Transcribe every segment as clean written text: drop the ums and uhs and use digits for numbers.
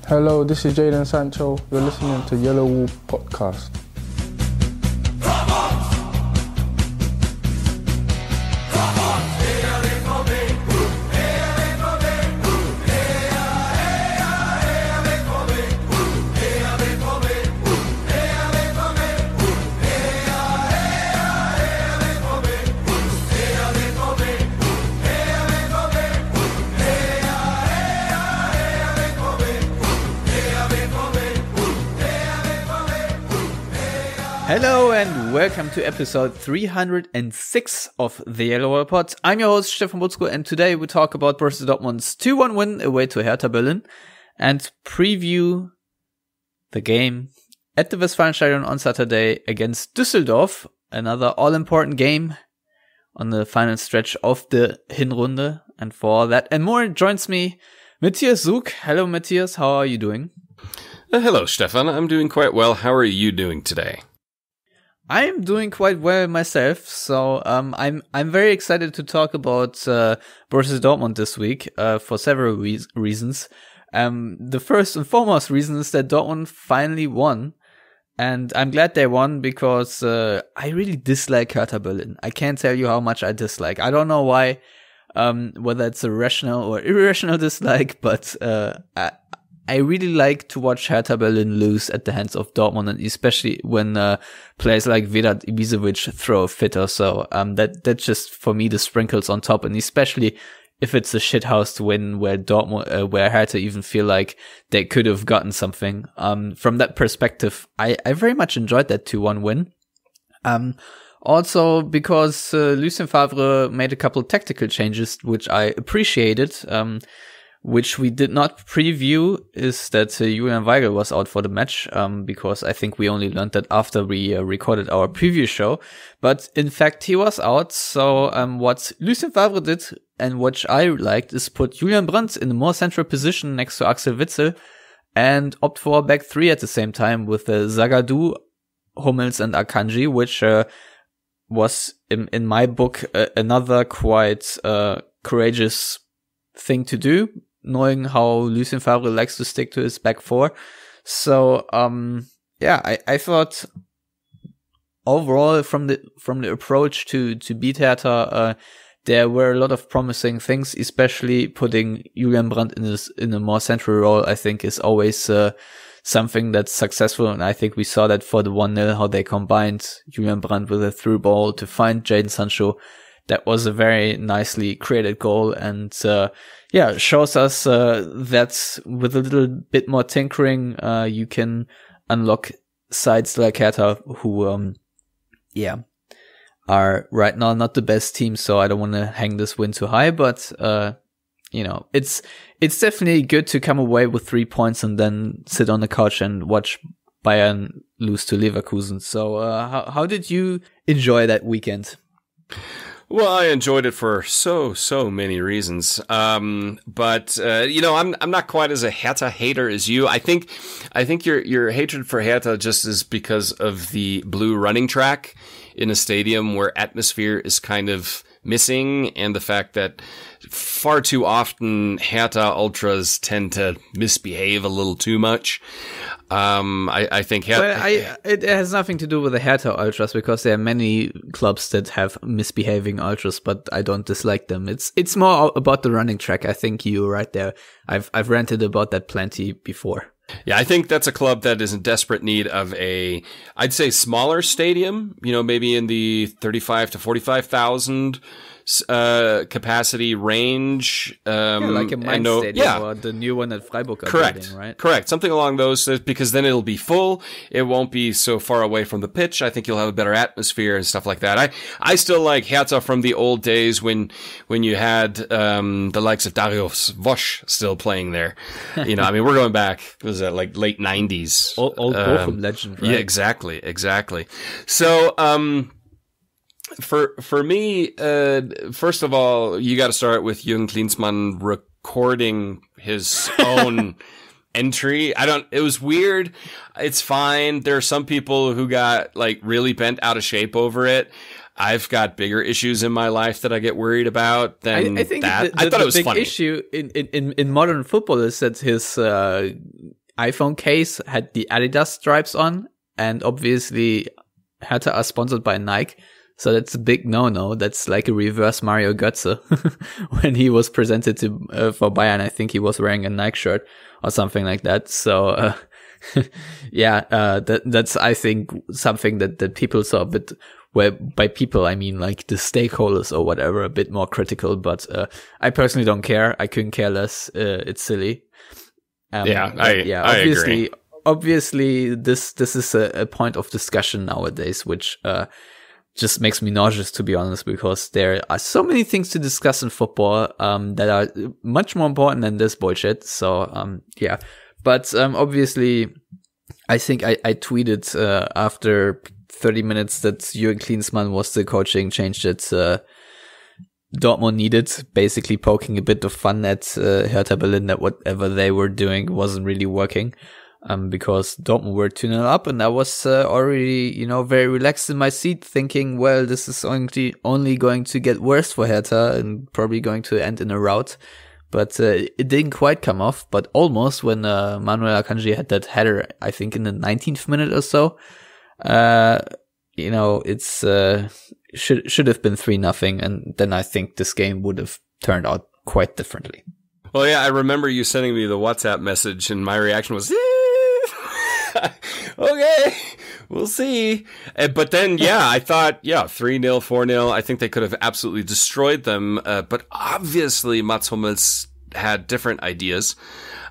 Hello, this is Jadon Sancho. You're listening to Yellowwallpod. Hello and welcome to episode 306 of the Yellowwallpod. I'm your host Stefan Butzko, and today we talk about Borussia Dortmund's 2-1 win away to Hertha Berlin and preview the game at the Westfalenstadion on Saturday against Düsseldorf, another all-important game on the final stretch of the Hinrunde. And for that and more joins me Matthias Zug. Hello Matthias, how are you doing? Hello Stefan, I'm doing quite well. How are you doing today? I'm doing quite well myself, so I'm very excited to talk about Borussia Dortmund this week for several reasons. The first and foremost reason is that Dortmund finally won, and I'm glad they won because I really dislike Hertha Berlin. I can't tell you how much I dislike. I don't know why, whether it's a rational or irrational dislike, but I really like to watch Hertha Berlin lose at the hands of Dortmund, and especially when players like Vedat Ibisevic throw a fit or so. That's just for me the sprinkles on top, and especially if it's a shithouse win where Dortmund, where Hertha even feel like they could have gotten something. From that perspective, I very much enjoyed that 2-1 win. Also because Lucien Favre made a couple of tactical changes, which I appreciated. Which we did not preview is that Julian Weigl was out for the match, because I think we only learned that after we recorded our preview show. But in fact, he was out. So what Lucien Favre did, and which I liked, is put Julian Brandt in a more central position next to Axel Witsel and opt for a back three at the same time with Zagged, Hummels and Akanji, which was, in my book, another quite courageous thing to do, knowing how Lucien Favre likes to stick to his back four. So, I thought overall from the approach to beat Hertha, there were a lot of promising things, especially putting Julian Brandt in a more central role, I think is always something that's successful. And I think we saw that for the 1-0, how they combined Julian Brandt with a through ball to find Jadon Sancho. That was a very nicely created goal, and shows us that with a little bit more tinkering, you can unlock sides like Hertha, who are right now not the best team. So I don't want to hang this win too high, but it's definitely good to come away with 3 points and then sit on the couch and watch Bayern lose to Leverkusen. So how did you enjoy that weekend? Well, I enjoyed it for so many reasons. But I'm not quite as a Hertha hater as you. I think your hatred for Hertha just is because of the blue running track in a stadium where atmosphere is kind of missing, and the fact that far too often Hertha ultras tend to misbehave a little too much. I think Hertha... it has nothing to do with the Hertha ultras, because there are many clubs that have misbehaving ultras, but I don't dislike them. It's more about the running track. I think you're right there. I've ranted about that plenty before. Yeah, I think that's a club that is in desperate need of I'd say smaller stadium, maybe in the 35 to 45,000 capacity range. Like a Mainz stadium or the new one at Freiburg. Correct, building, right? Correct. Something along those, because then it'll be full. It won't be so far away from the pitch. I think you'll have a better atmosphere and stuff like that. I still like Hertha from the old days when you had the likes of Darius Vosch still playing there. We're going back, was that like late 90s? Old Bochum legend, right? Yeah, exactly. So, For me, first of all, you got to start with Jürgen Klinsmann recording his own entry. It was weird. It's fine. There are some people who got really bent out of shape over it. I've got bigger issues in my life that I get worried about than I think that. I thought it was big funny. Issue in modern football is that iPhone case had the Adidas stripes on, and obviously Hertha are sponsored by Nike. So that's a big no-no. That's like a reverse Mario Götze. When he was presented to for Bayern, I think he was wearing a Nike shirt or something like that. So that's I think something that people saw a bit. Where by people I mean like the stakeholders or whatever, a bit more critical. But I personally don't care. I couldn't care less. It's silly. I obviously, agree. Obviously, this is a point of discussion nowadays, which just makes me nauseous, to be honest, because there are so many things to discuss in football that are much more important than this bullshit. So but obviously, I think I tweeted after 30 minutes that Jürgen Klinsmann was the coaching change that Dortmund needed, basically poking a bit of fun at Hertha Berlin that whatever they were doing wasn't really working. Because Dortmund were 2-0 up, and I was already, very relaxed in my seat, thinking, well, this is only going to get worse for Hertha and probably going to end in a rout. But it didn't quite come off, but almost when Manuel Akanji had that header, I think in the 19th minute or so. It's should have been 3-0, and then I think this game would have turned out quite differently. Well, yeah, I remember you sending me the WhatsApp message, and my reaction was, okay, we'll see. But then, I thought, 3-0, 4-0. I think they could have absolutely destroyed them. But obviously, Mats Hummels had different ideas.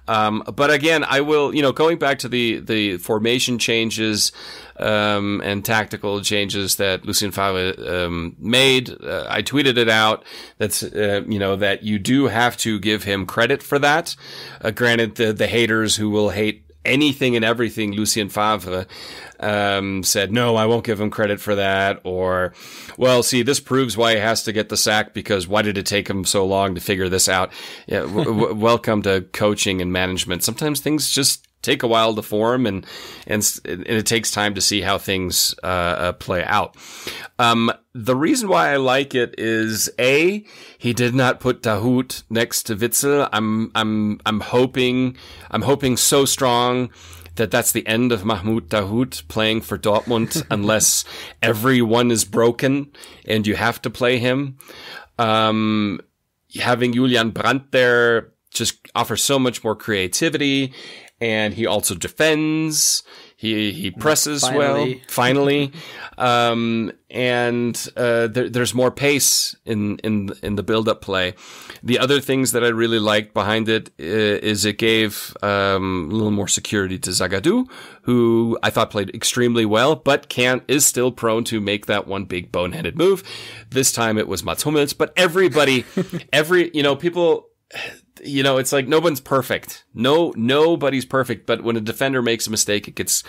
But again, I will, going back to the formation changes, and tactical changes that Lucien Favre, made, I tweeted it out. That's, that you do have to give him credit for that. Granted, the haters who will hate anything and everything Lucien Favre said, no, I won't give him credit for that. Or, well, see, this proves why he has to get the sack, because why did it take him so long to figure this out? Yeah, welcome to coaching and management. Sometimes things just take a while to form, and it takes time to see how things play out. The reason why I like it is he did not put Dahoud next to Witzel. I'm hoping so strong that that's the end of Mahmoud Dahoud playing for Dortmund, unless everyone is broken and you have to play him. Having Julian Brandt there just offers so much more creativity. And he also defends. He presses finally. There's more pace in the build-up play. The other things that I really liked behind it is it gave a little more security to Zagged, who I thought played extremely well, but is still prone to make that one big boneheaded move. This time it was Mats Hummels, but people. It's like no one's perfect. Nobody's perfect. But when a defender makes a mistake, it gets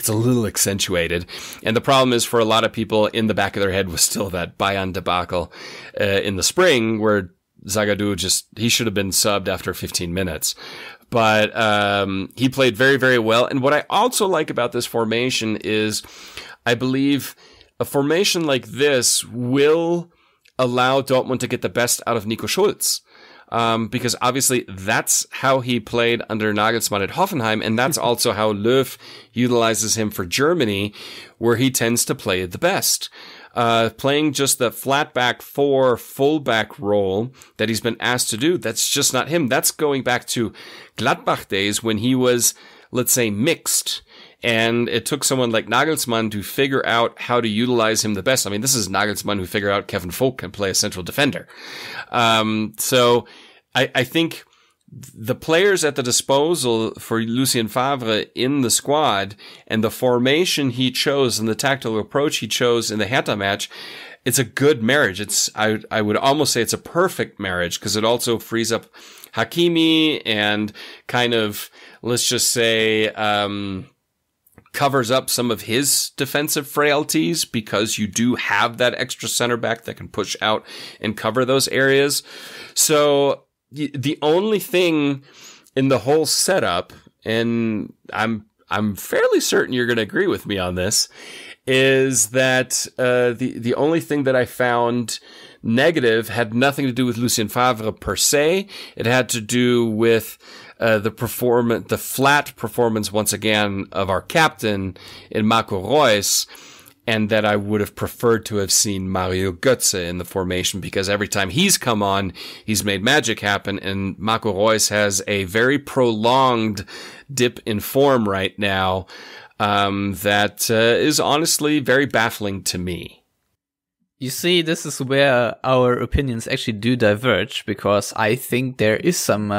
a little accentuated. And the problem is, for a lot of people, in the back of their head was still that Bayern debacle in the spring, where Zagadou he should have been subbed after 15 minutes. But he played very, very well. And what I also like about this formation is, I believe a formation like this will allow Dortmund to get the best out of Nico Schulz. Because obviously that's how he played under Nagelsmann at Hoffenheim, and that's also how Löw utilizes him for Germany, where he tends to play the best. Playing just the flat back 4 fullback role that he's been asked to do, that's just not him. That's going back to Gladbach days when he was, let's say, mixed. And it took someone like Nagelsmann to figure out how to utilize him the best. I mean, this is Nagelsmann who figured out Kevin Vogt can play a central defender. So I think the players at the disposal for Lucien Favre in the squad and the formation he chose and the tactical approach he chose in the Hertha match, it's a good marriage. I would almost say it's a perfect marriage, because it also frees up Hakimi and kind of, let's just say, covers up some of his defensive frailties, because you do have that extra center back that can push out and cover those areas. So the only thing in the whole setup, and I'm fairly certain you're going to agree with me on this, is that the only thing that I found negative had nothing to do with Lucien Favre per se. It had to do with the flat performance once again of our captain in Marco Reus, and that I would have preferred to have seen Mario Götze in the formation, because every time he's come on, he's made magic happen, and Marco Reus has a very prolonged dip in form right now that is honestly very baffling to me. You see, this is where our opinions actually do diverge, because I think there is some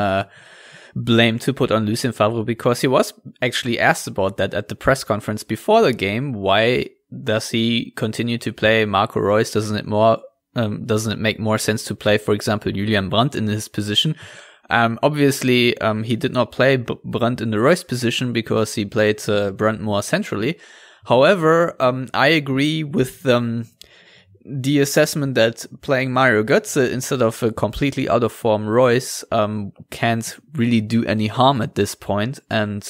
blame to put on Lucien Favre, because he was actually asked about that at the press conference before the game. Why does he continue to play Marco Reus? Doesn't it make more sense to play, for example, Julian Brandt in his position? Obviously, he did not play Brandt in the Reus position because he played Brandt more centrally. However, I agree with the assessment that playing Mario Götze instead of a completely out of form Reus can't really do any harm at this point. And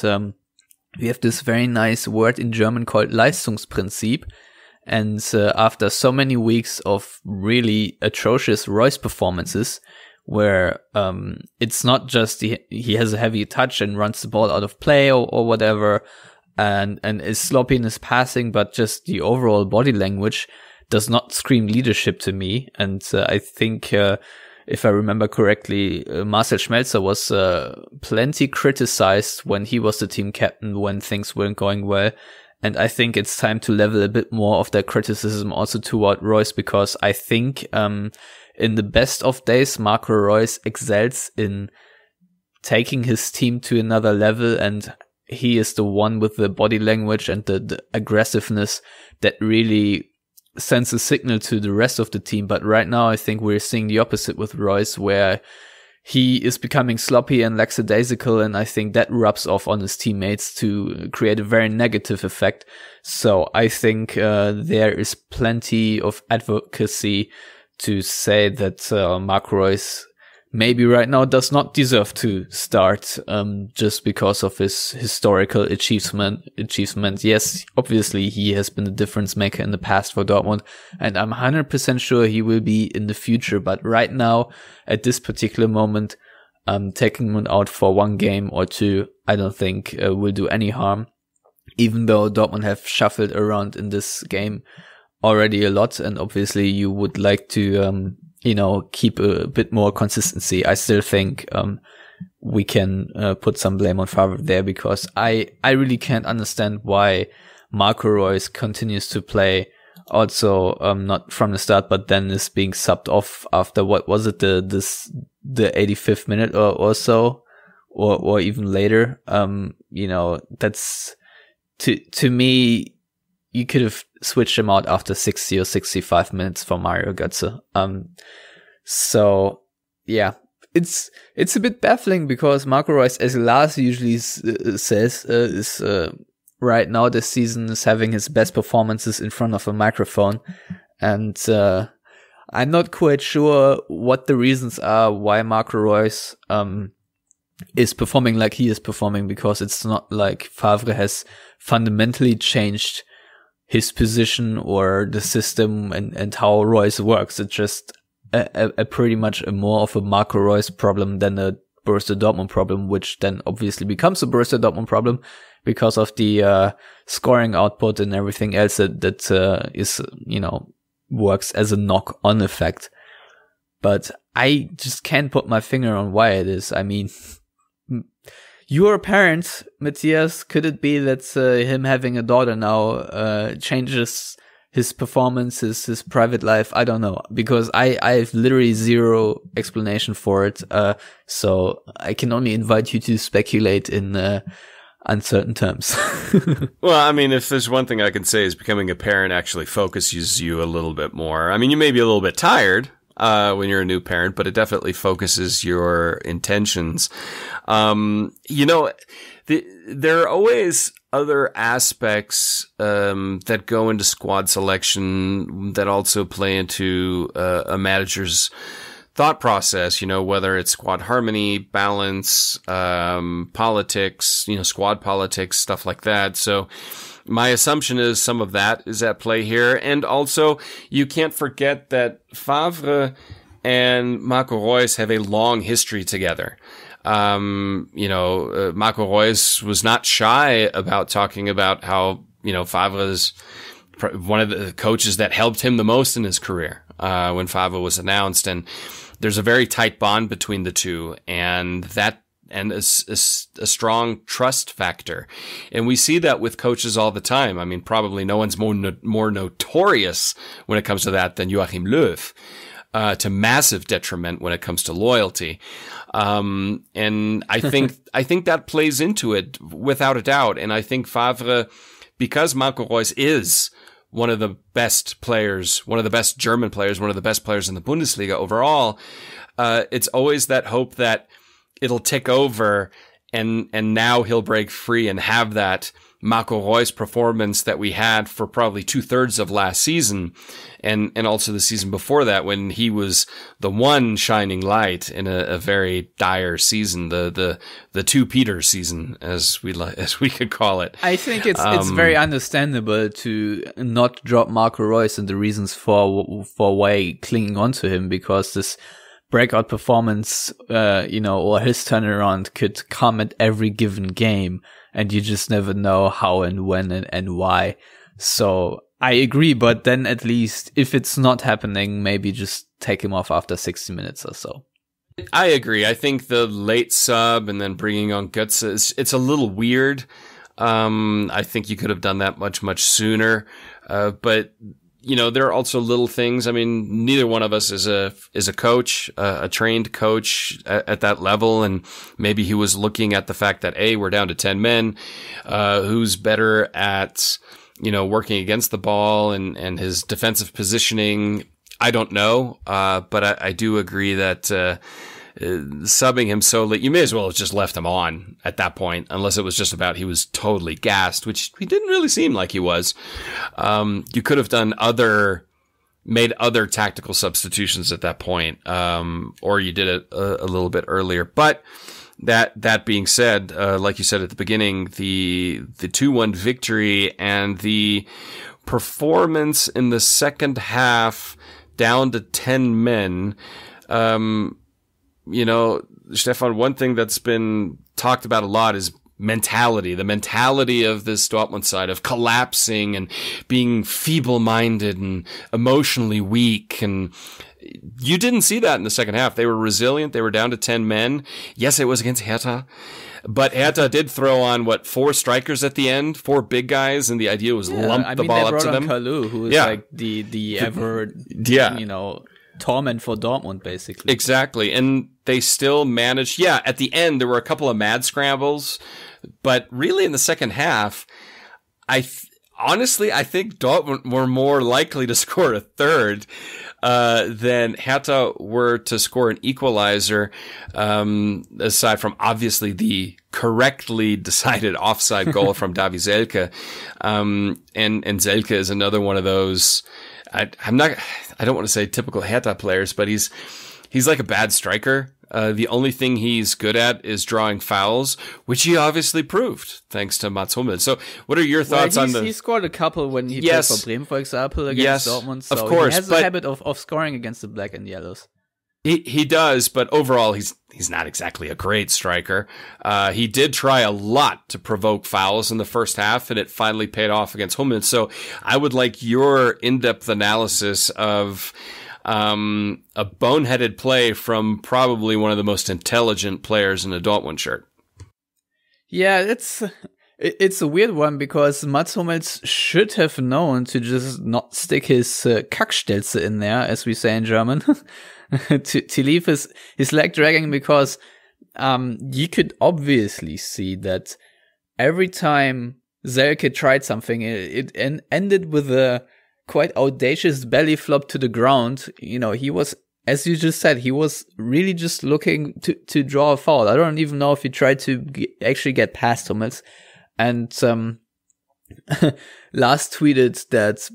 we have this very nice word in German called Leistungsprinzip. And after so many weeks of really atrocious Reus performances, where it's not just he has a heavy touch and runs the ball out of play or whatever, and is sloppy in his passing, but just the overall body language does not scream leadership to me. And I think, if I remember correctly, Marcel Schmelzer was plenty criticized when he was the team captain when things weren't going well. And I think it's time to level a bit more of that criticism also toward Reus, because I think in the best of days, Marco Reus excels in taking his team to another level, and he is the one with the body language and the aggressiveness that really sends a signal to the rest of the team. But right now, I think we're seeing the opposite with Reus, where he is becoming sloppy and lackadaisical, and I think that rubs off on his teammates to create a very negative effect. So I think there is plenty of advocacy to say that Marco Reus maybe right now does not deserve to start just because of his historical achievement. Yes, obviously he has been a difference maker in the past for Dortmund, and I'm 100% sure he will be in the future. But right now, at this particular moment, taking him out for one game or two, I don't think will do any harm, even though Dortmund have shuffled around in this game already a lot, and obviously you would like to keep a bit more consistency. I still think we can put some blame on Favre there, because I really can't understand why Marco Reus continues to play, also not from the start, but then is being subbed off after, what was it, the 85th minute or so, or even later. That's to me, you could have switched him out after 60 or 65 minutes for Mario Götze. So yeah, it's a bit baffling, because Marco Reus, as Lars usually says, is right now this season is having his best performances in front of a microphone, and I'm not quite sure what the reasons are why Marco Reus is performing like he is performing, because it's not like Favre has fundamentally changed his position or the system and how Reus works. It's just a pretty much more of a Marco Reus problem than a Borussia Dortmund problem, which then obviously becomes a Borussia Dortmund problem because of the scoring output and everything else that is works as a knock-on effect. But I just can't put my finger on why it is. I mean, you're a parent, Matthias. Could it be that him having a daughter now changes his performance, his private life? I don't know, because I have literally zero explanation for it. So I can only invite you to speculate in uncertain terms. Well, I mean, if there's one thing I can say is becoming a parent actually focuses you a little bit more. I mean, you may be a little bit tired when you're a new parent, but it definitely focuses your intentions. There are always other aspects that go into squad selection that also play into a manager's thought process, whether it's squad harmony, balance, politics, squad politics, stuff like that. So my assumption is some of that is at play here. And also, you can't forget that Favre and Marco Reus have a long history together. Marco Reus was not shy about talking about how, Favre is one of the coaches that helped him the most in his career, when Favre was announced. And there's a very tight bond between the two, and a strong trust factor. And we see that with coaches all the time. I mean, probably no one's more notorious when it comes to that than Joachim Löw, to massive detriment when it comes to loyalty. And I think that plays into it without a doubt. And I think Favre, because Marco Reus is one of the best players, one of the best German players, one of the best players in the Bundesliga overall, it's always that hope that it'll tick over and now he'll break free and have that Marco Reus performance that we had for probably 2/3 of last season and also the season before that, when he was the one shining light in a very dire season, the two Peter season, as we could call it. I think it's very understandable to not drop Marco Reus and the reasons for why clinging on to him, because this breakout performance, or his turnaround could come at every given game, and you just never know how and when and why. So I agree, but then at least if it's not happening, maybe just take him off after 60 minutes or so. I agree. I think the late sub and then bringing on Götze, it's a little weird. I think you could have done that much, much sooner. But there are also little things. I mean, neither one of us is a coach, a trained coach at that level. And maybe he was looking at the fact that, we're down to 10 men, who's better at, working against the ball and his defensive positioning. I don't know. But I do agree that, subbing him so late, you may as well have just left him on at that point, unless it was just about he was totally gassed, which he didn't really seem like he was. You could have made other tactical substitutions at that point, or you did it a little bit earlier. But that being said, like you said at the beginning, the 2-1 victory and the performance in the second half down to 10 men, Stefan, one thing that's been talked about a lot is mentality, the mentality of this Dortmund side of collapsing and being feeble-minded and emotionally weak. And you didn't see that in the second half. They were resilient. They were down to 10 men. Yes, it was against Hertha, but Hertha did throw on 4 strikers at the end, 4 big guys, and the idea was lump the ball up to them. Kalou, who was like the ever, torment for Dortmund, basically. Exactly. And they still managed. Yeah, at the end, there were a couple of mad scrambles. But really, in the second half, honestly, I think Dortmund were more likely to score a third than Hertha were to score an equalizer, aside from obviously the correctly decided offside goal from Davy Selke. And Selke is another one of those. I don't want to say typical Hertha players, but he's like a bad striker. The only thing he's good at is drawing fouls, which he obviously proved thanks to Mats Hummels. So what are your thoughts on he scored a couple when he played for Bremen, for example, against Dortmund. So of course, he has a habit of scoring against the black and yellows. He does, but overall he's not exactly a great striker. He did try a lot to provoke fouls in the first half, and it finally paid off against Hummels. So I would like your in-depth analysis of a boneheaded play from probably one of the most intelligent players in a Dortmund shirt. Yeah, it's a weird one, because Mats Hummels should have known to just not stick his Kackstelze in there, as we say in German, to leave his leg dragging, because you could obviously see that every time Selke tried something, it ended with a quite audacious belly flop to the ground. He was, as you just said, he was really just looking to draw a foul. I don't even know if he tried to actually get past Hummels. And Lars tweeted that,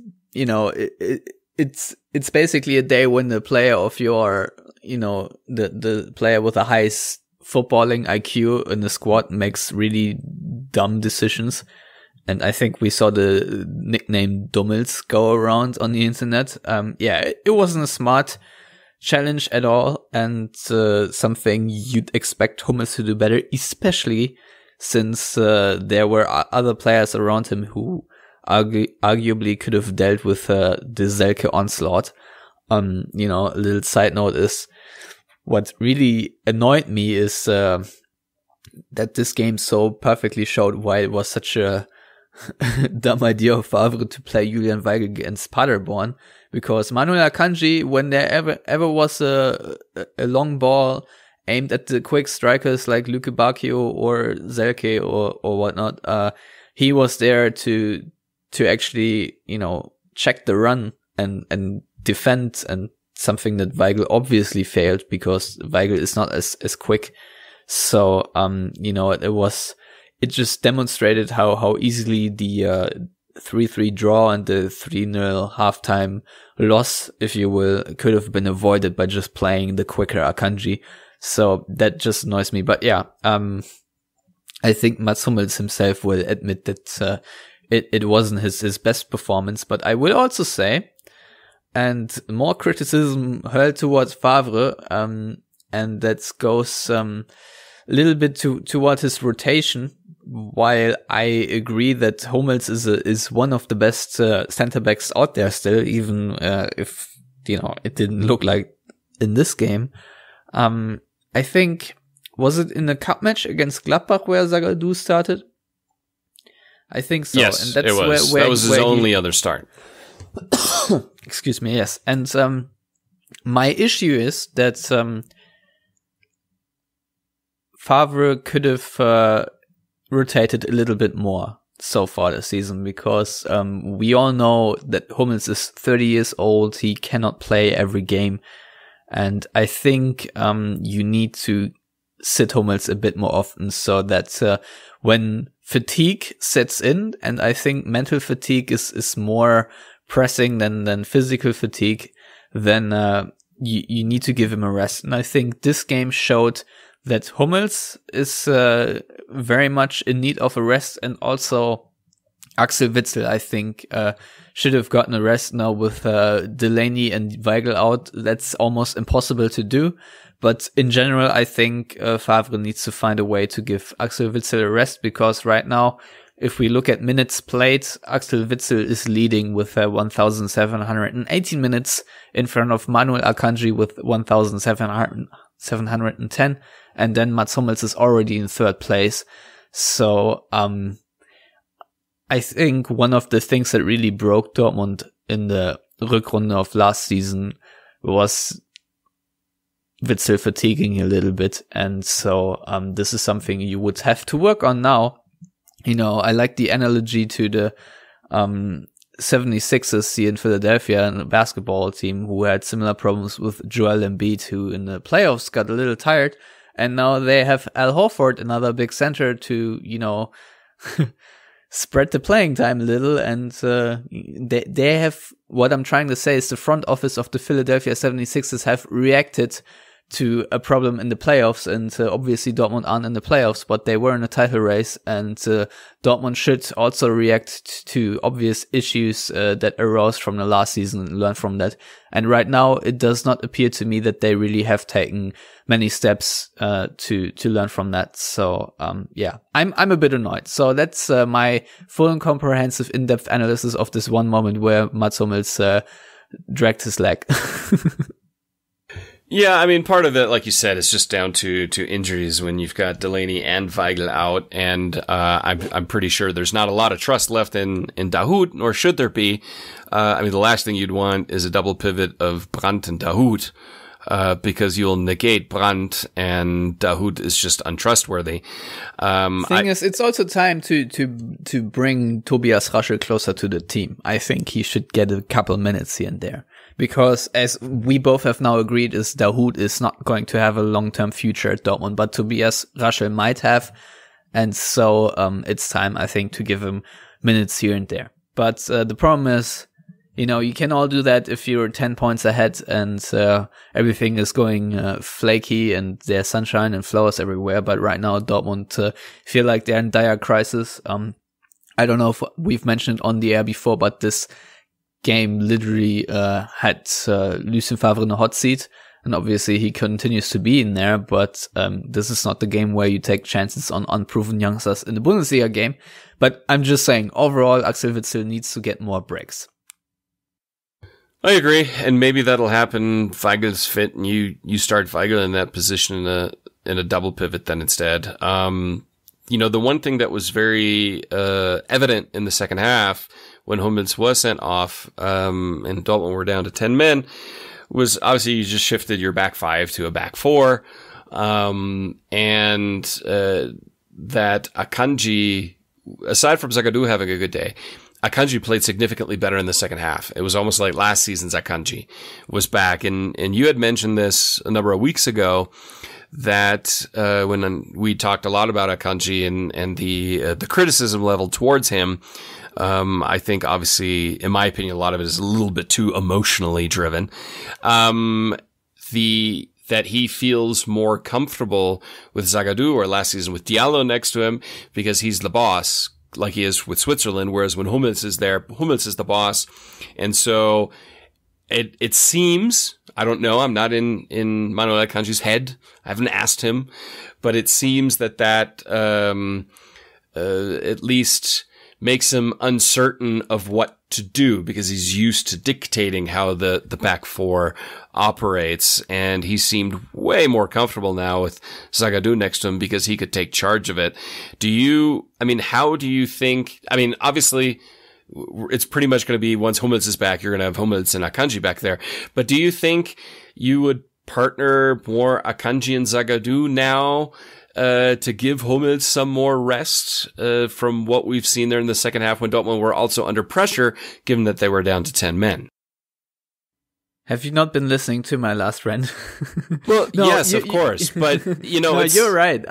it's basically a day when the player of your, the player with the highest footballing IQ in the squad makes really dumb decisions. And I think we saw the nickname Dummels go around on the internet. It wasn't a smart challenge at all, and something you'd expect Hummels to do better, especially since there were other players around him who arguably could have dealt with the Selke onslaught. A little side note is, what really annoyed me is that this game so perfectly showed why it was such a dumb idea of Favre to play Julian Weigl against Paderborn, because Manuel Akanji, when there ever was a long ball aimed at the quick strikers like Luke Bacchio or Selke or whatnot, he was there to actually, check the run and defend, and something that Weigl obviously failed because Weigl is not as quick. So, it just demonstrated how easily the 3-3 draw and the 3-0 halftime loss, if you will, could have been avoided by just playing the quicker Akanji. So that just annoys me. But yeah, I think Mats Hummels himself will admit that it wasn't his best performance. But I will also say, and more criticism hurled towards Favre, and that goes a little bit toward his rotation. While I agree that Hummels is one of the best center backs out there still, even if it didn't look like in this game. I think, was it in the cup match against Gladbach where Zagged started? I think so. Yes, and that's it was. That was his only other start. Excuse me. Yes, and my issue is that Favre could have rotated a little bit more so far this season, because we all know that Hummels is 30 years old. He cannot play every game. And I think you need to sit Hummels a bit more often, so that when fatigue sets in, and I think mental fatigue is more pressing than physical fatigue, then you need to give him a rest. And I think this game showed that Hummels is very much in need of a rest, and also Axel Witsel, I think, should have gotten a rest now with Delaney and Weigl out. That's almost impossible to do. But in general, I think Favre needs to find a way to give Axel Witsel a rest, because right now, if we look at minutes played, Axel Witsel is leading with 1,718 minutes in front of Manuel Akanji with 1,710. And then Mats Hummels is already in third place. So, I think one of the things that really broke Dortmund in the Rückrunde of last season was Witsel fatiguing a little bit. And so, this is something you would have to work on now. I like the analogy to the, 76ers here in Philadelphia, and a basketball team who had similar problems with Joel Embiid, who in the playoffs got a little tired. And now they have Al Horford, another big center, to, spread the playing time a little. And they have, what I'm trying to say is the front office of the Philadelphia 76ers have reacted to a problem in the playoffs. And obviously Dortmund aren't in the playoffs, but they were in a title race. And Dortmund should also react to obvious issues that arose from the last season and learn from that. And right now, it does not appear to me that they really have taken many steps to learn from that. So yeah, I'm a bit annoyed. So that's my full and comprehensive in-depth analysis of this one moment where Mats Hummels dragged his leg. Yeah, I mean, part of it, like you said, is just down to injuries when you've got Delaney and Weigl out, and I'm pretty sure there's not a lot of trust left in Dahoud, nor should there be. I mean, the last thing you'd want is a double pivot of Brandt and Dahoud, because you'll negate Brandt, and Dahoud is just untrustworthy. Thing is, it's also time to bring Tobias Raschel closer to the team. I think he should get a couple minutes here and there. Because as we both have now agreed, is Dahoud is not going to have a long-term future at Dortmund, but Tobias Raschel might have. And so it's time, I think, to give him minutes here and there. But the problem is you can all do that if you're 10 points ahead and everything is going flaky and there's sunshine and flowers everywhere. But right now, Dortmund feel like they're in dire crisis. I don't know if we've mentioned on the air before, but this game literally had Lucien Favre in a hot seat. And obviously he continues to be in there, but this is not the game where you take chances on unproven youngsters in the Bundesliga game. But I'm just saying, overall, Axel Witsel needs to get more breaks. I agree, and maybe that'll happen. Weigel's fit, and you start Weigel in that position in a double pivot then instead. The one thing that was very evident in the second half when Hummels was sent off, and Dortmund were down to 10 men, was obviously you just shifted your back five to a back four, and that Akanji, aside from Zagadou having a good day, Akanji played significantly better in the second half. It was almost like last season's Akanji was back, and you had mentioned this a number of weeks ago that when we talked a lot about Akanji and the criticism level towards him. I think obviously, in my opinion, a lot of it is a little bit too emotionally driven. That he feels more comfortable with Zagadou or last season with Diallo next to him because he's the boss, like he is with Switzerland. Whereas when Hummels is there, Hummels is the boss. And so it seems, I don't know, I'm not in Manuel Akanji's head. I haven't asked him, but it seems that at least makes him uncertain of what to do because he's used to dictating how the back four operates. And he seemed way more comfortable now with Zagadou next to him because he could take charge of it. How do you think, obviously it's pretty much going to be once Hummels is back, you're going to have Hummels and Akanji back there. But do you think you would partner more Akanji and Zagadou now to give Hummels some more rest from what we've seen there in the second half when Dortmund were also under pressure, given that they were down to 10 men? Have you not been listening to my last rant? Well, no, yes, of course, but no, you're right.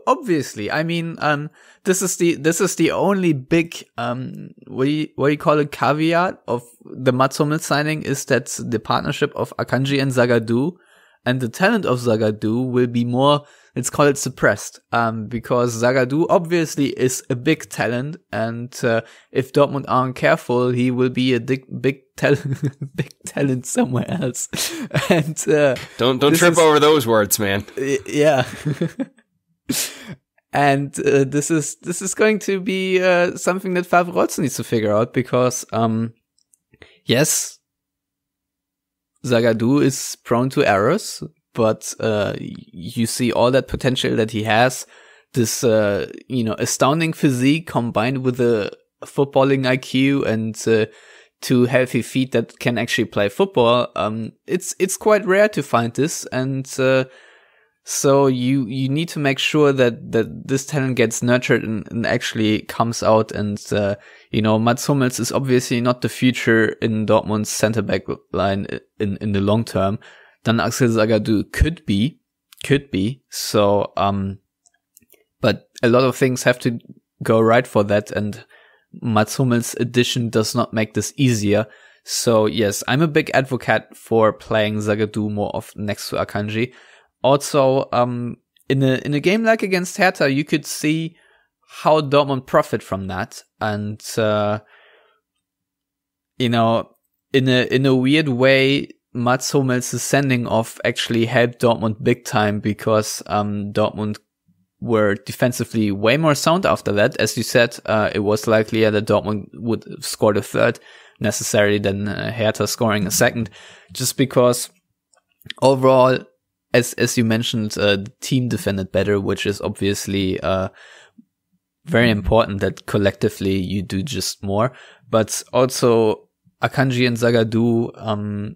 Obviously, this is the only big what do you call it, caveat of the Mats Hummels signing is that the partnership of Akanji and Zagadou and the talent of Zagadou will be more, let's call it, suppressed, because Zagadou obviously is a big talent, and if Dortmund aren't careful, he will be a big talent somewhere else. And don't trip over those words, man. Yeah. And this is going to be something that Favre also needs to figure out, because yes, Zagadou is prone to errors, but you see all that potential that he has, this astounding physique combined with a footballing IQ and two healthy feet that can actually play football. It's quite rare to find this, and so you need to make sure that this talent gets nurtured and actually comes out. And Mats Hummels is obviously not the future in Dortmund's center back line in the long term. Dan-Axel Zagadou could be. So, but a lot of things have to go right for that, and Mats Hummels' addition does not make this easier. So yes, I'm a big advocate for playing Zagadou more often next to Akanji. Also, in a game like against Hertha, you could see how Dortmund profit from that, and in a weird way, Mats Hummels' sending off actually helped Dortmund big time, because Dortmund were defensively way more sound after that. As you said, it was likelier that Dortmund would have scored a third necessarily than Hertha scoring a second, just because overall, as you mentioned, the team defended better, which is obviously very important that collectively you do just more. But also Akanji and Zagadou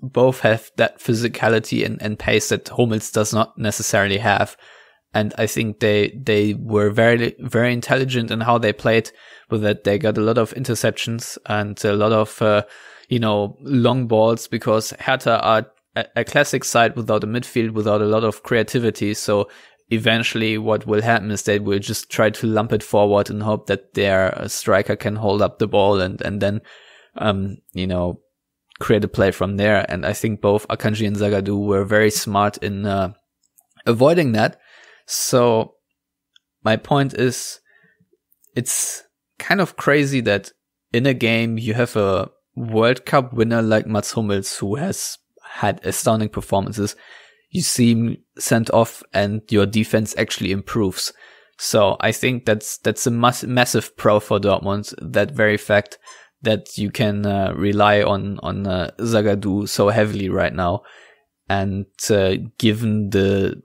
both have that physicality and pace that Hummels does not necessarily have. And I think they were very, very intelligent in how they played with that. They got a lot of interceptions and a lot of, long balls, because Hertha are a classic side without a midfield, without a lot of creativity. So eventually what will happen is they will just try to lump it forward and hope that their striker can hold up the ball and then create a play from there. And I think both Akanji and Zagadou were very smart in avoiding that. So my point is, it's kind of crazy that in a game you have a World Cup winner like Mats Hummels, who has had astounding performances. You see him sent off and your defense actually improves. So I think that's a massive pro for Dortmund, that very fact that you can rely on Zagadou so heavily right now. And given the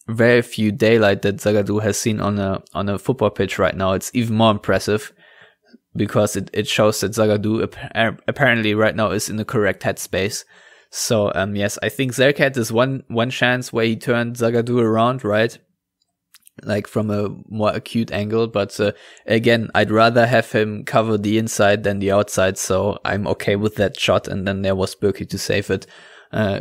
very few daylight that Zagadou has seen on a football pitch right now, it's even more impressive, because it shows that Zagadou apparently right now is in the correct headspace. So yes, I think Zerk had this one chance where he turned Zagadou around, right? Like from a more acute angle, but again, I'd rather have him cover the inside than the outside, so I'm okay with that shot. And then there was Berkey to save it.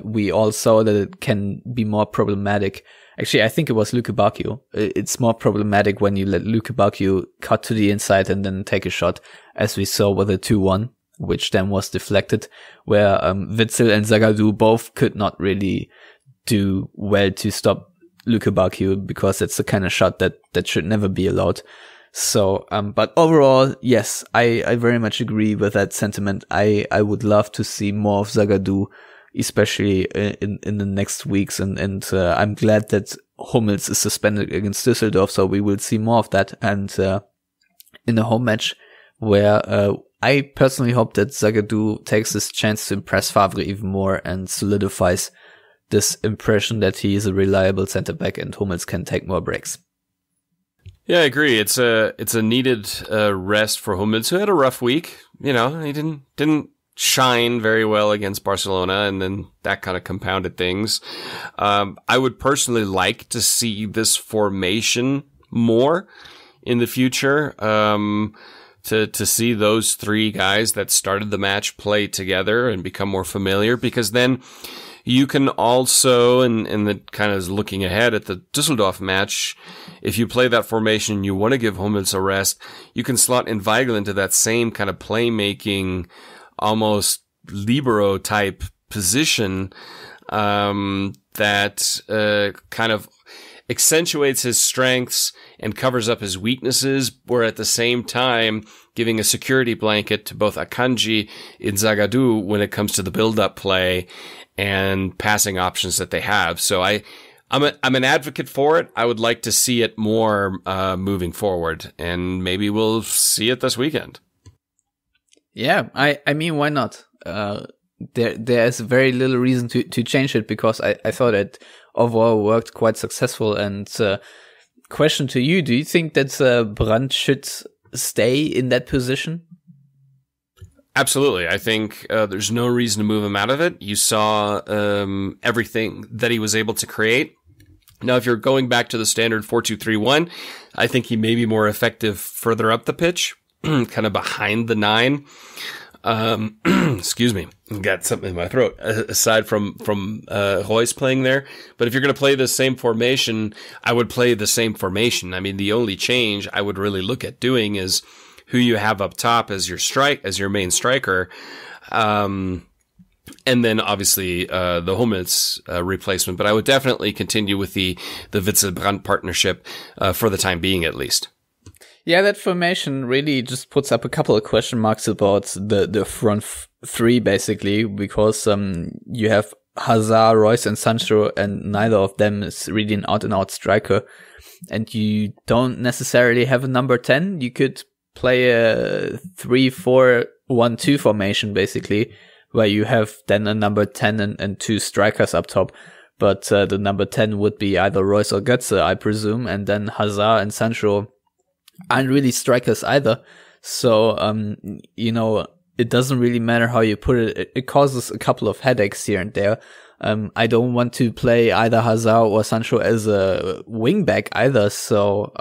We all saw that it can be more problematic. Actually, I think it was Luke Bakio. It's more problematic when you let Luke Bakio cut to the inside and then take a shot, as we saw with a 2-1, which then was deflected, where Witsel and Zagadou both could not really do well to stop Luke Bakio, because it's the kind of shot that should never be allowed. So, but overall, yes, I very much agree with that sentiment. I would love to see more of Zagadou, especially in the next weeks, and I'm glad that Hummels is suspended against Düsseldorf, so we will see more of that. And in a home match, where I personally hope that Zagadou takes this chance to impress Favre even more and solidifies this impression that he is a reliable center back and Hummels can take more breaks. Yeah, I agree. It's a needed rest for Hummels, who had a rough week. He didn't shine very well against Barcelona, and then that kind of compounded things. I would personally like to see this formation more in the future. To see those three guys that started the match play together and become more familiar, because then you can also, and the kind of looking ahead at the Düsseldorf match, if you play that formation, you want to give Hummels a rest, you can slot in Weigl into that same kind of playmaking, almost libero type position, that kind of accentuates his strengths and covers up his weaknesses, where at the same time giving a security blanket to both Akanji and Zagadou when it comes to the build-up play and passing options that they have. So I'm an advocate for it. I would like to see it more moving forward, and maybe we'll see it this weekend. Yeah, I mean, why not? There's very little reason to change it, because I thought it overall worked quite successful. And question to you, do you think that Brandt should stay in that position? Absolutely. I think there's no reason to move him out of it. You saw everything that he was able to create. Now, if you're going back to the standard 4-2-3-1, I think he may be more effective further up the pitch, kind of behind the 9. Excuse me, got something in my throat, aside from Royce playing there. But if you're going to play the same formation, I would play the same formation. I mean, the only change I would really look at doing is who you have up top as your main striker. And then obviously, the Hummels, replacement. But I would definitely continue with the Witsel-Brandt partnership, for the time being, at least. Yeah, that formation really just puts up a couple of question marks about the front three, basically, because you have Hazard, Royce, and Sancho, and neither of them is really an out-and-out striker. And you don't necessarily have a number 10. You could play a 3-4-1-2 formation, basically, where you have then a number 10 and two strikers up top. But the number 10 would be either Royce or Götze, I presume, and then Hazard and Sancho aren't really strikers either. So, it doesn't really matter how you put it. It causes a couple of headaches here and there. I don't want to play either Hazard or Sancho as a wing back either. So,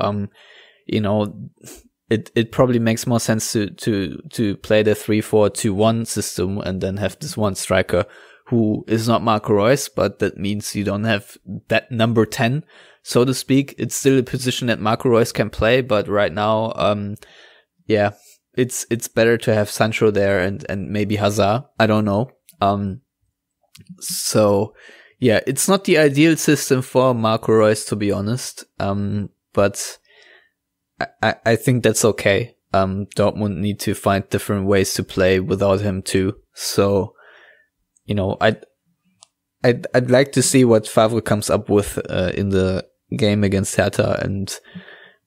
it probably makes more sense to play the 3-4-2-1 system and then have this one striker who is not Marco Reus, but that means you don't have that number 10, so to speak. It's still a position that Marco Reus can play, but right now, it's better to have Sancho there and maybe Hazard. I don't know. So yeah, it's not the ideal system for Marco Reus, to be honest. But I think that's okay. Dortmund need to find different ways to play without him too. So, you know, I'd like to see what Favre comes up with in the game against Hertha, and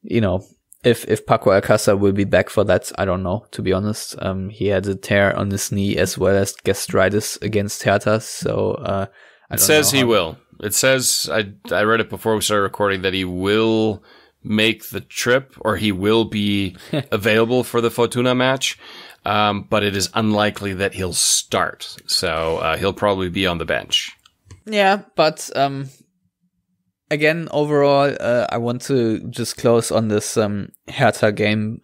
you know, if Paco Alcácer will be back for that, I don't know, to be honest. He had a tear on his knee as well as gastritis against Hertha, so it says he will. It says, I read it before we started recording, that he will make the trip, or he will be available for the Fortuna match, but it is unlikely that he'll start. So he'll probably be on the bench. Yeah, but again, overall, I want to just close on this Hertha game.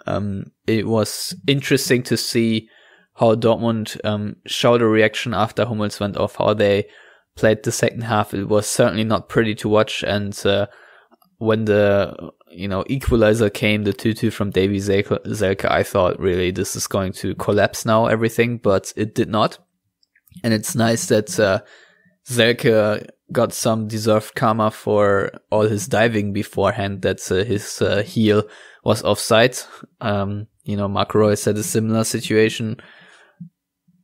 It was interesting to see how Dortmund showed a reaction after Hummels went off, how they played the second half. It was certainly not pretty to watch, and when the equalizer came, the 2-2 from Davy Selke, I thought really this is going to collapse now, everything, but it did not. And it's nice that Selke got some deserved karma for all his diving beforehand, that his heel was offside. Marco Reus had a similar situation.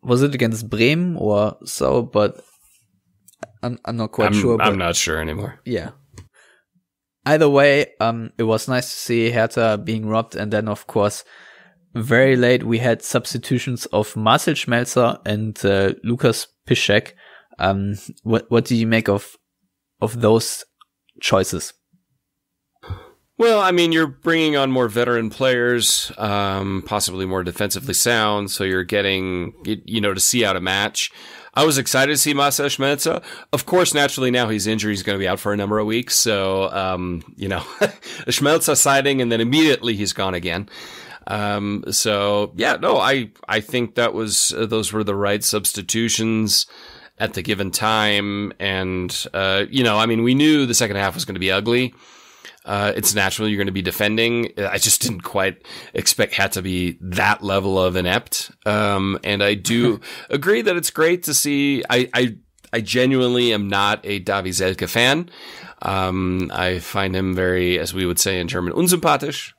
Was it against Bremen or so? But I'm not quite sure. I'm not sure anymore. Yeah. Either way, it was nice to see Hertha being robbed. And then, of course, very late, we had substitutions of Marcel Schmelzer and Lukas Piszczek. What do you make of those choices? Well, I mean, you're bringing on more veteran players, possibly more defensively sound, so you're getting, to see out a match. I was excited to see Marcel Schmelzer. Of course, naturally, now he's injured. He's going to be out for a number of weeks. So, a Schmelzer sighting, and then immediately he's gone again. I think those were the right substitutions at the given time. And, we knew the second half was going to be ugly. It's natural you're going to be defending. I just didn't quite expect Hertha to be that level of inept. And I do agree that it's great to see. I genuinely am not a Davy Selke fan. I find him very, as we would say in German, unsympathisch.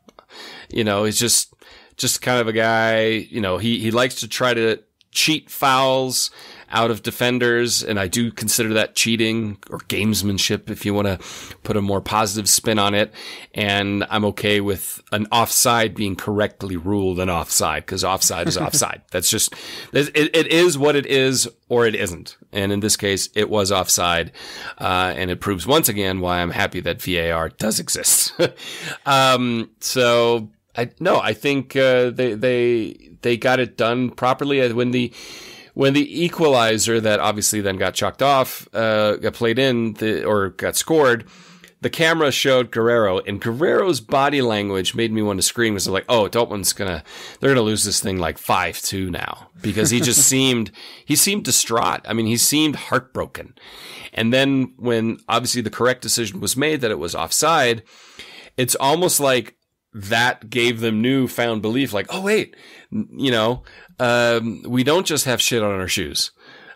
He's just kind of a guy, he likes to try to cheat fouls out of defenders, and I do consider that cheating or gamesmanship, if you want to put a more positive spin on it. And I'm okay with an offside being correctly ruled an offside, because offside is offside. That's just, it is what it is, or it isn't. And in this case, it was offside. And it proves once again why I'm happy that VAR does exist. I think they got it done properly. When the equalizer that obviously then got chalked off, got played in, or got scored, the camera showed Guerrero, and Guerrero's body language made me want to scream, because I'm like, oh, Dortmund's they're gonna lose this thing like 5-2 now, because he just seemed distraught. I mean, he seemed heartbroken. And then when obviously the correct decision was made that it was offside, it's almost like that gave them newfound belief, like, oh wait, we don't just have shit on our shoes.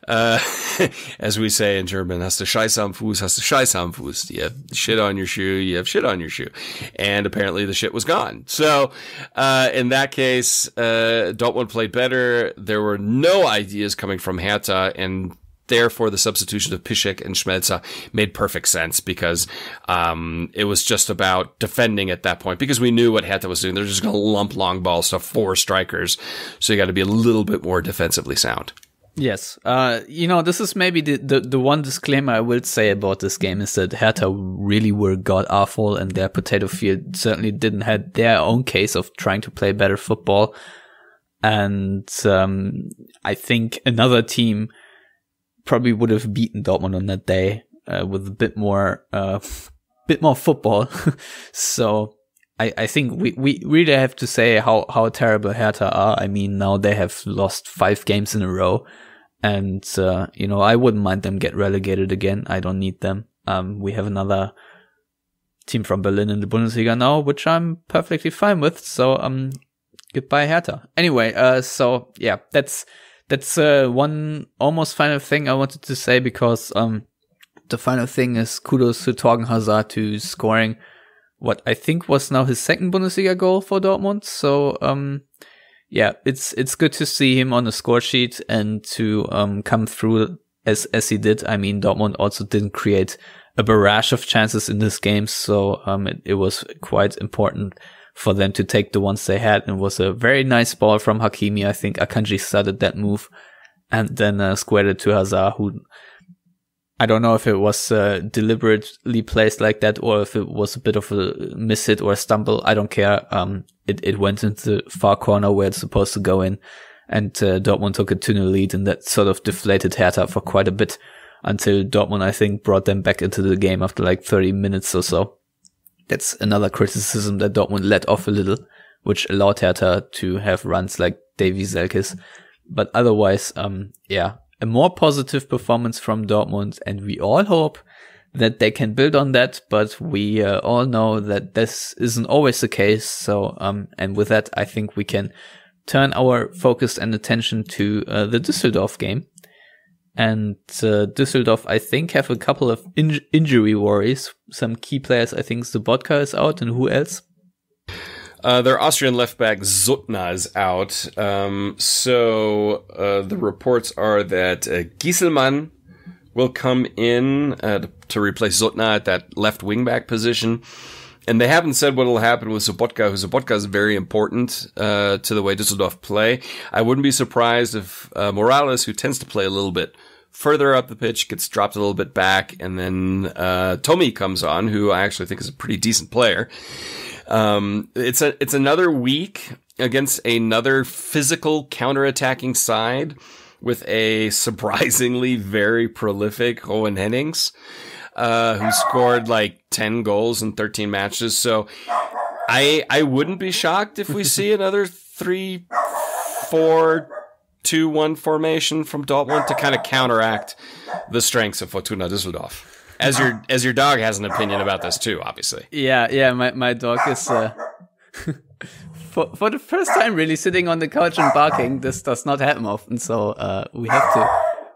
As we say in German, hast du Scheiße am Fuß, hast du Scheiße am Fuß. You have shit on your shoe, you have shit on your shoe. And apparently the shit was gone. So, in that case, Dortmund played better. There were no ideas coming from Hertha, and therefore the substitution of Piszczek and Schmelzer made perfect sense, because it was just about defending at that point, because we knew what Hertha was doing. They're just going to lump long balls to 4 strikers, so you got to be a little bit more defensively sound. Yes. This is maybe the one disclaimer I will say about this game, is that Hertha really were god-awful, and their potato field certainly didn't have their own case of trying to play better football. And I think another team probably would have beaten Dortmund on that day with a bit more football. So I think we really have to say how terrible Hertha are. I mean, now they have lost 5 games in a row, and I wouldn't mind them get relegated again. I don't need them. We have another team from Berlin in the Bundesliga now, which I'm perfectly fine with. So goodbye Hertha. Anyway, so yeah, that's one almost final thing I wanted to say, because the final thing is kudos to Torgan Hazard to scoring what I think was now his second Bundesliga goal for Dortmund. So yeah, it's good to see him on the score sheet and to come through as he did. I mean, Dortmund also didn't create a barrage of chances in this game, so it was quite important for them to take the ones they had. And it was a very nice ball from Hakimi. I think Akanji started that move and then squared it to Hazard, who I don't know if it was deliberately placed like that or if it was a bit of a miss hit or a stumble. I don't care. It went into the far corner where it's supposed to go in, and Dortmund took a 2-0 lead, and that sort of deflated Hertha for quite a bit until Dortmund, I think, brought them back into the game after like 30 minutes or so. That's another criticism, that Dortmund let off a little, which allowed Hertha to have runs like Davy Selkes. But otherwise, yeah, a more positive performance from Dortmund, and we all hope that they can build on that, but we all know that this isn't always the case. So, and with that, I think we can turn our focus and attention to the Düsseldorf game. And Düsseldorf, I think, have a couple of injury worries. Some key players, I think Sobotka is out, and who else? Their Austrian left back Suttner is out. So the reports are that Gieselmann will come in to replace Suttner at that left wing back position. And they haven't said what will happen with Sobotka, Sobotka is very important to the way Düsseldorf play. I wouldn't be surprised if Morales, who tends to play a little bit further up the pitch, gets dropped a little bit back, and then Tommy comes on, who I actually think is a pretty decent player. It's another week against another physical counterattacking side with a surprisingly very prolific Owen Hennings, who scored like 10 goals in 13 matches. So I wouldn't be shocked if we see another 3-4-2-1 formation from Dortmund to kind of counteract the strengths of Fortuna Düsseldorf. As your dog has an opinion about this too, obviously. Yeah. My dog is for the first time really sitting on the couch and barking. This does not happen often, so we have to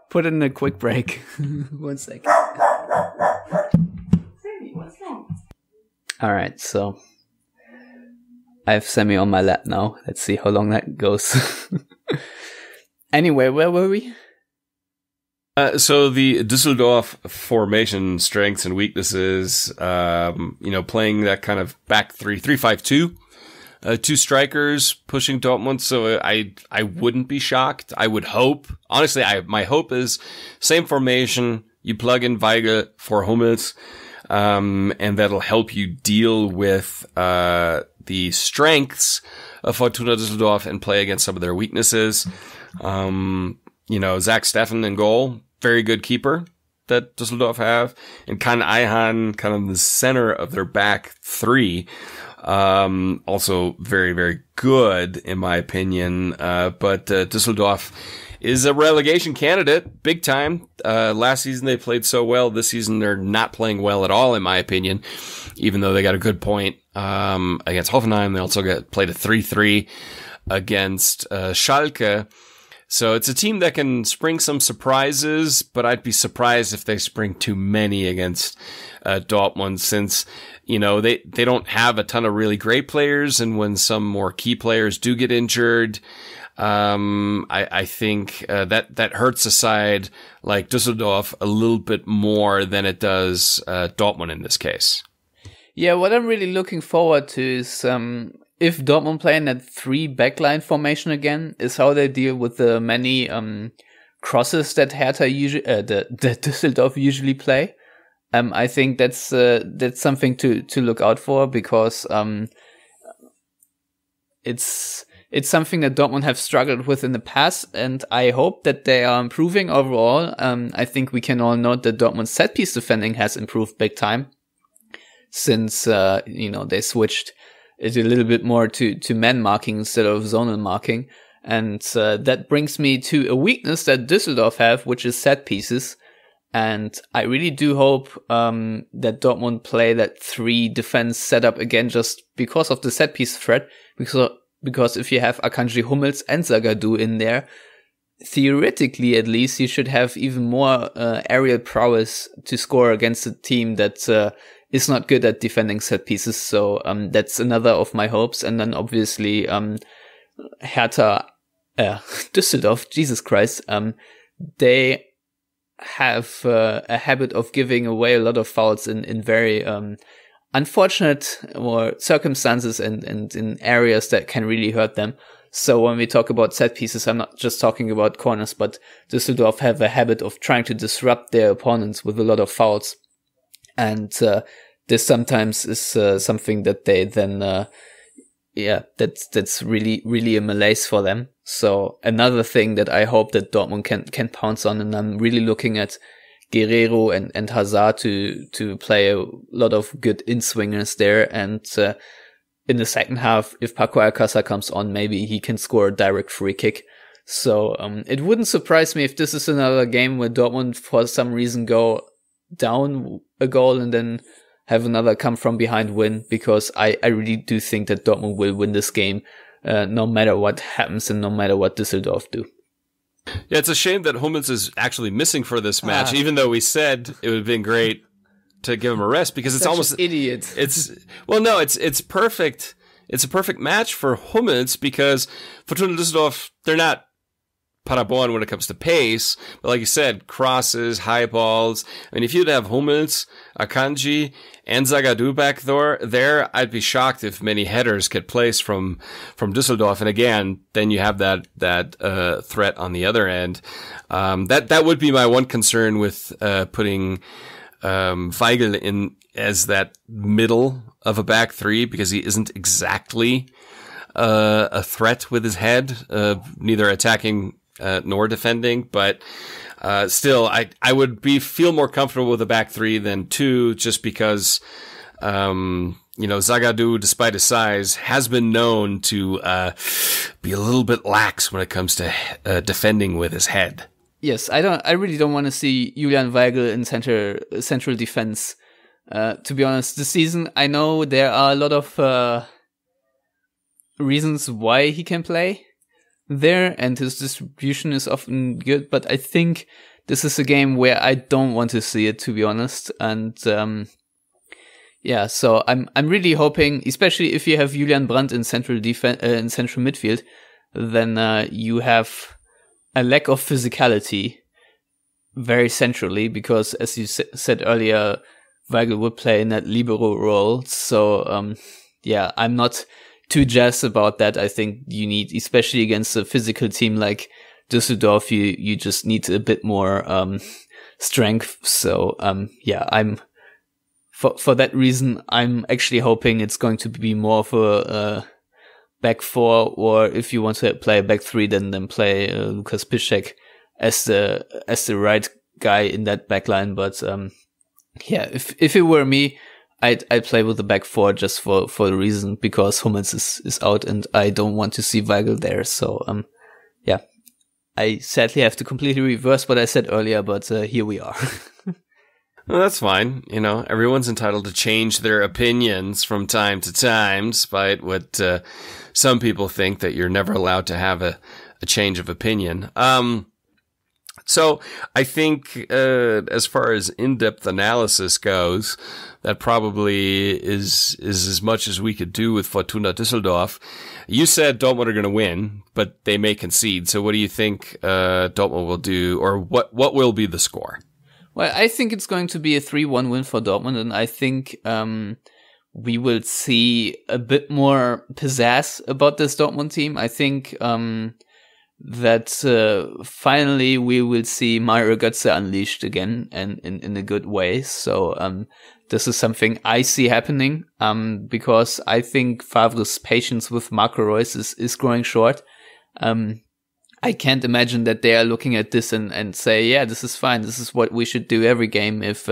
put in a quick break. 1 second. Sammy, what's wrong? All right, so I have Sammy on my lap now. Let's see how long that goes. Anyway, where were we? So the Düsseldorf formation strengths and weaknesses, playing that kind of back 3-5-2, 2 strikers pushing Dortmund. So I wouldn't be shocked. I would hope, honestly, my hope is same formation. You plug in Weigl for Hummels, and that'll help you deal with, the strengths of Fortuna Düsseldorf and play against some of their weaknesses. Zach Steffen in goal, very good keeper that Düsseldorf have, and Kan Ayhan kind of the center of their back 3. Also very, very good in my opinion. But Düsseldorf is a relegation candidate, big time. Last season they played so well. This season they're not playing well at all, in my opinion, even though they got a good point against Hoffenheim. They also played a 3-3 against Schalke. So it's a team that can spring some surprises, but I'd be surprised if they spring too many against Dortmund, since, they don't have a ton of really great players. And when some more key players do get injured, I think that hurts a side like Düsseldorf a little bit more than it does Dortmund in this case. Yeah, what I'm really looking forward to is if Dortmund play in that 3 backline formation again, is how they deal with the many crosses that Hertha usually, that Düsseldorf usually play. I think that's something to look out for, because it's something that Dortmund have struggled with in the past, and I hope that they are improving overall. I think we can all note that Dortmund's set piece defending has improved big time since they switched it a little bit more to man marking instead of zonal marking. And that brings me to a weakness that Düsseldorf have, which is set pieces. And I really do hope that Dortmund play that 3 defense setup again, just because of the set piece threat. because if you have Akanji, Hummels and Zagadou in there, theoretically at least you should have even more aerial prowess to score against a team that is not good at defending set pieces. So that's another of my hopes. And then obviously Hertha, Düsseldorf, Jesus Christ, they have a habit of giving away a lot of fouls in very unfortunate or circumstances and in areas that can really hurt them. So when we talk about set pieces, I'm not just talking about corners, but Düsseldorf have a habit of trying to disrupt their opponents with a lot of fouls. And this sometimes is something that they then, that's really a malaise for them. So another thing that I hope that Dortmund can pounce on, and I'm really looking at Guerrero and Hazard to play a lot of good in-swingers there. And in the second half, if Paco Alcácer comes on, maybe he can score a direct free kick. So it wouldn't surprise me if this is another game where Dortmund for some reason go down a goal and then have another come from behind win, because I really do think that Dortmund will win this game no matter what happens and no matter what Düsseldorf do. Yeah, it's a shame that Hummels is actually missing for this match, even though we said it would have been great to give him a rest, because it's almost idiot. It's perfect. It's a perfect match for Hummels because Fortuna Düsseldorf, they're not Paderborn when it comes to pace, but like you said, crosses, high balls. I mean, if you'd have Hummels, Akanji, and Zagadou back there, I'd be shocked if many headers get placed from Düsseldorf. And again, then you have that threat on the other end. That would be my one concern with putting Weigl in as that middle of a back three, because he isn't exactly a threat with his head, neither attacking nor defending. But still, I would feel more comfortable with a back three than two, just because Zagadou, despite his size, has been known to be a little bit lax when it comes to defending with his head. Yes, I really don't want to see Julian Weigl in central defense. To be honest, this season, I know there are a lot of reasons why he can play there, and his distribution is often good, but I think this is a game where I don't want to see it, to be honest. And so I'm really hoping, especially if you have Julian Brandt in central midfield, then you have a lack of physicality very centrally, because as you said earlier, Weigl would play in that libero role. So I'm not too jazzed about that. I think you need, especially against a physical team like Düsseldorf, you just need a bit more strength. So I'm for that reason, I'm actually hoping it's going to be more of a back four, or if you want to play a back three, then play Lukas Piszczek as the right guy in that back line. But if it were me, I'd play with the back four just for the reason, because Hummels is out and I don't want to see Weigl there. So I sadly have to completely reverse what I said earlier, but here we are. Well, that's fine. Everyone's entitled to change their opinions from time to time, despite what some people think, that you're never allowed to have a change of opinion. So I think as far as in-depth analysis goes, that probably is as much as we could do with Fortuna Düsseldorf. You said Dortmund are going to win, but they may concede. So what do you think Dortmund will do, or what will be the score? Well, I think it's going to be a 3-1 win for Dortmund, and I think we will see a bit more pizzazz about this Dortmund team. I think that finally we will see Mario Götze unleashed again, and in a good way. So this is something I see happening, because I think Favre's patience with Marco Reus is growing short. I can't imagine that they are looking at this and say, yeah, this is fine. This is what we should do every game if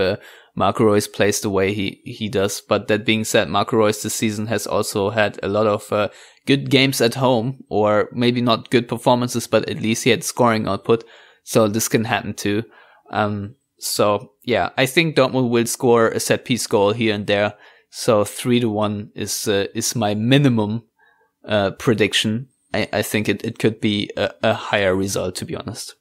Marco Reus plays the way he does. But that being said, Marco Reus this season has also had a lot of good games at home, or maybe not good performances, but at least he had scoring output. So this can happen too. I think Dortmund will score a set piece goal here and there. So 3-1 is my minimum prediction. I think it could be a higher result, to be honest.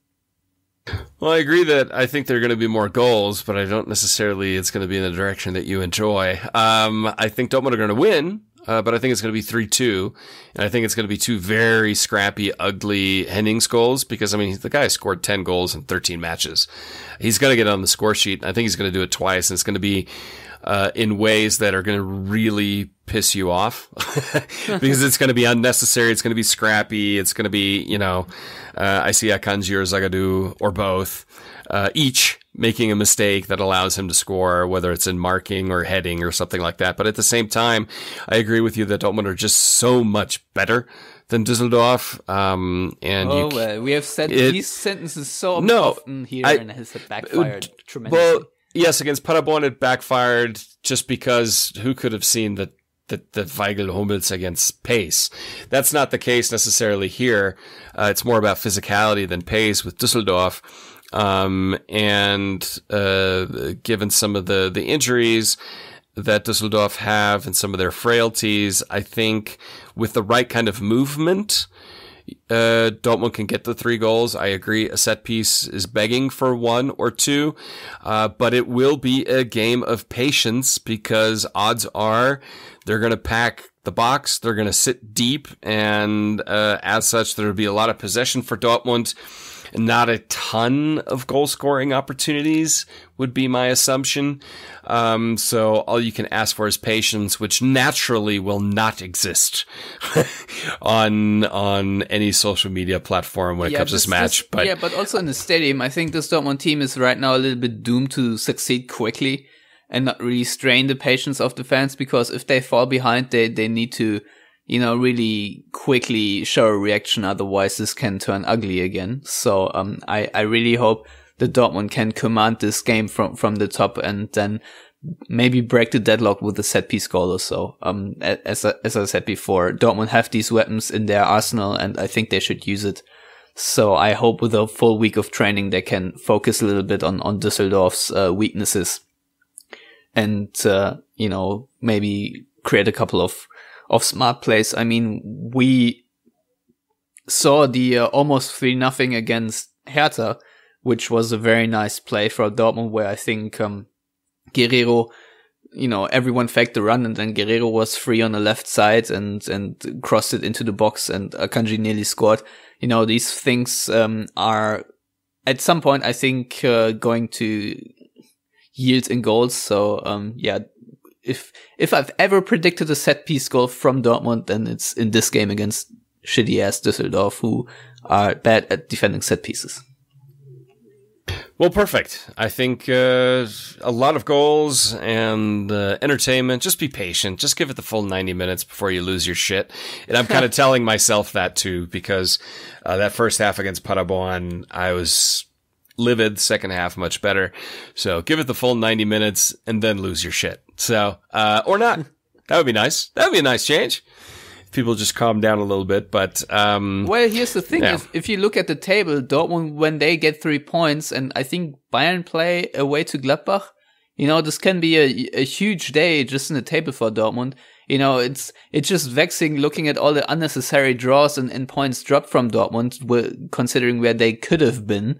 Well, I agree that I think there are going to be more goals, but I don't necessarily it's going to be in the direction that you enjoy. I think Dortmund are going to win, but I think it's going to be 3-2. And I think it's going to be two very scrappy, ugly Hennings goals because, I mean, the guy scored 10 goals in 13 matches. He's going to get on the score sheet. I think he's going to do it twice, and it's going to be in ways that are going to really piss you off because it's going to be unnecessary. It's going to be scrappy. It's going to be, I see Akanji or Zagged or both, each making a mistake that allows him to score, whether it's in marking or heading or something like that. But at the same time, I agree with you that Dortmund are just so much better than Düsseldorf. We have said these sentences so often here, and it has backfired tremendously. Well, yes, against Paderborn it backfired just because who could have seen that Weigl Hummels against pace. That's not the case necessarily here. It's more about physicality than pace with Düsseldorf. Given some of the injuries that Düsseldorf have and some of their frailties, I think with the right kind of movement, Dortmund can get the 3 goals. I agree. A set piece is begging for 1 or 2, but it will be a game of patience because odds are they're going to pack the box. They're going to sit deep, and as such, there will be a lot of possession for Dortmund. Not a ton of goal scoring opportunities would be my assumption. So all you can ask for is patience, which naturally will not exist on any social media platform when it comes to this match. But also in the stadium, I think this Dortmund team is right now a little bit doomed to succeed quickly and not really strain the patience of the fans, because if they fall behind, they need to really quickly show a reaction. Otherwise, this can turn ugly again. So, I really hope that Dortmund can command this game from the top and then maybe break the deadlock with a set piece goal or so. As I said before, Dortmund have these weapons in their arsenal, and I think they should use it. So I hope with a full week of training, they can focus a little bit on Düsseldorf's weaknesses and, maybe create a couple of smart plays. I mean, we saw the almost 3-0 against Hertha, which was a very nice play for Dortmund, where I think Guerrero, everyone faked the run, and then Guerrero was free on the left side and crossed it into the box, and Akanji nearly scored. These things are at some point, I think, going to yield in goals. So If I've ever predicted a set piece goal from Dortmund, then it's in this game against shitty ass Düsseldorf, who are bad at defending set pieces. Well, perfect. I think a lot of goals and entertainment. Just be patient. Just give it the full 90 minutes before you lose your shit. And I'm kind of telling myself that too, because that first half against Paderborn, I was livid. Second half, much better. So give it the full 90 minutes and then lose your shit. So, or not. That would be nice. That would be a nice change. People just calm down a little bit, but well, here's the thing: if you look at the table, Dortmund, when they get 3 points, and I think Bayern play away to Gladbach, this can be a huge day just in the table for Dortmund. It's just vexing looking at all the unnecessary draws and points dropped from Dortmund, considering where they could have been.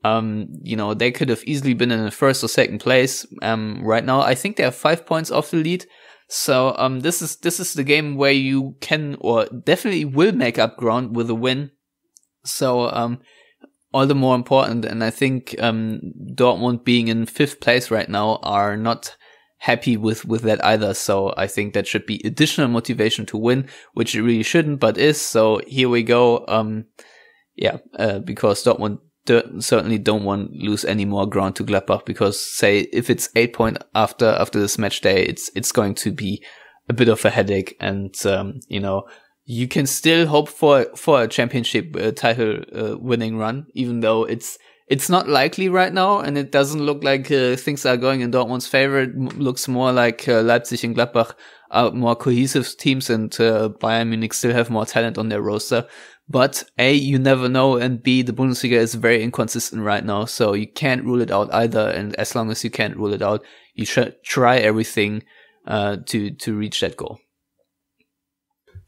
They could have easily been in the first or second place. Right now, I think they are 5 points off the lead. So, this is the game where you can, or definitely will, make up ground with a win. So, all the more important. And I think, Dortmund being in 5th place right now are not happy with that either. So I think that should be additional motivation to win, which it really shouldn't, but is. So here we go. Because Dortmund certainly don't want to lose any more ground to Gladbach, because say if it's 8 points after this match day, it's going to be a bit of a headache, and you can still hope for a championship title winning run, even though it's not likely right now, and it doesn't look like things are going in Dortmund's favor. It looks more like Leipzig and Gladbach are more cohesive teams, and Bayern Munich still have more talent on their roster. But A, you never know, and B, the Bundesliga is very inconsistent right now, so you can't rule it out either. And as long as you can't rule it out, you should try everything to reach that goal.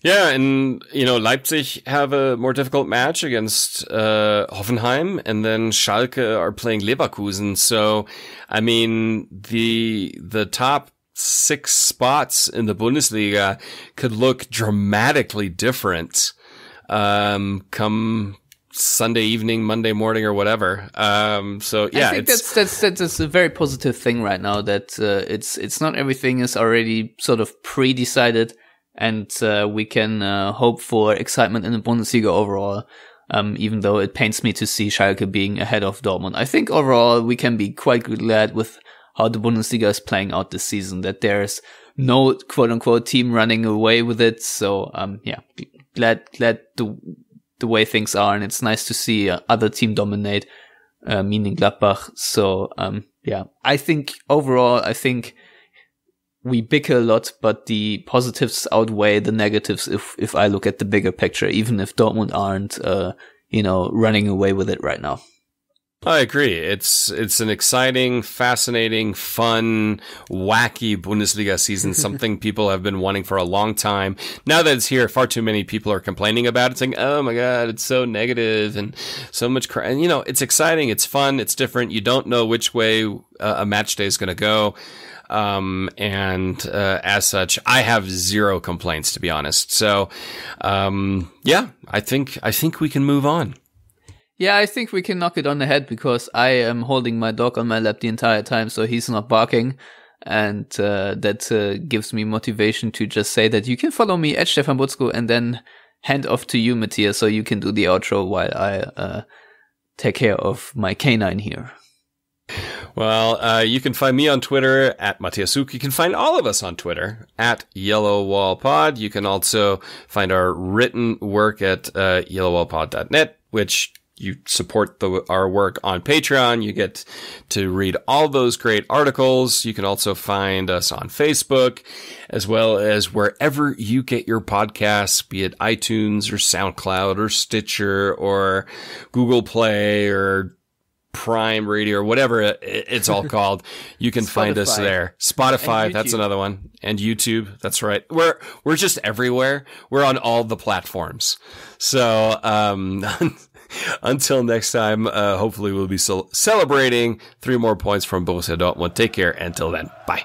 Yeah, and, Leipzig have a more difficult match against Hoffenheim, and then Schalke are playing Leverkusen. So, I mean, the top 6 spots in the Bundesliga could look dramatically different come Sunday evening, Monday morning, or whatever. So yeah, I think that's a very positive thing right now, that it's not everything is already sort of pre-decided, and we can hope for excitement in the Bundesliga overall. Even though it pains me to see Schalke being ahead of Dortmund, I think overall we can be quite glad with how the Bundesliga is playing out this season, that there's no quote unquote team running away with it. So glad the way things are, and it's nice to see other team dominate, meaning Gladbach. So I think overall, we bicker a lot, but the positives outweigh the negatives if I look at the bigger picture, even if Dortmund aren't running away with it right now. I agree. It's an exciting, fascinating, fun, wacky Bundesliga season, something people have been wanting for a long time. Now that it's here, far too many people are complaining about it, saying, oh my God, it's so negative and so much and it's exciting, it's fun, it's different. You don't know which way a match day is going to go. As such, I have zero complaints, to be honest. So, I think we can move on. Yeah, I think we can knock it on the head, because I am holding my dog on my lap the entire time, so he's not barking. And that gives me motivation to just say that you can follow me at Stefan Butzko, and then hand off to you, Matthias, so you can do the outro while I take care of my canine here. Well, you can find me on Twitter at Matthias Suk. You can find all of us on Twitter at Yellowwallpod. You can also find our written work at yellowwallpod.net, which you support our work on Patreon. You get to read all those great articles. You can also find us on Facebook, as well as wherever you get your podcasts, be it iTunes or SoundCloud or Stitcher or Google Play or Prime Radio or whatever it's all called. You can find us there. Spotify, that's another one. And YouTube, that's right. We're just everywhere. We're on all the platforms. So, until next time, hopefully we'll be celebrating 3 more points from Borussia Dortmund. Take care. Until then, bye.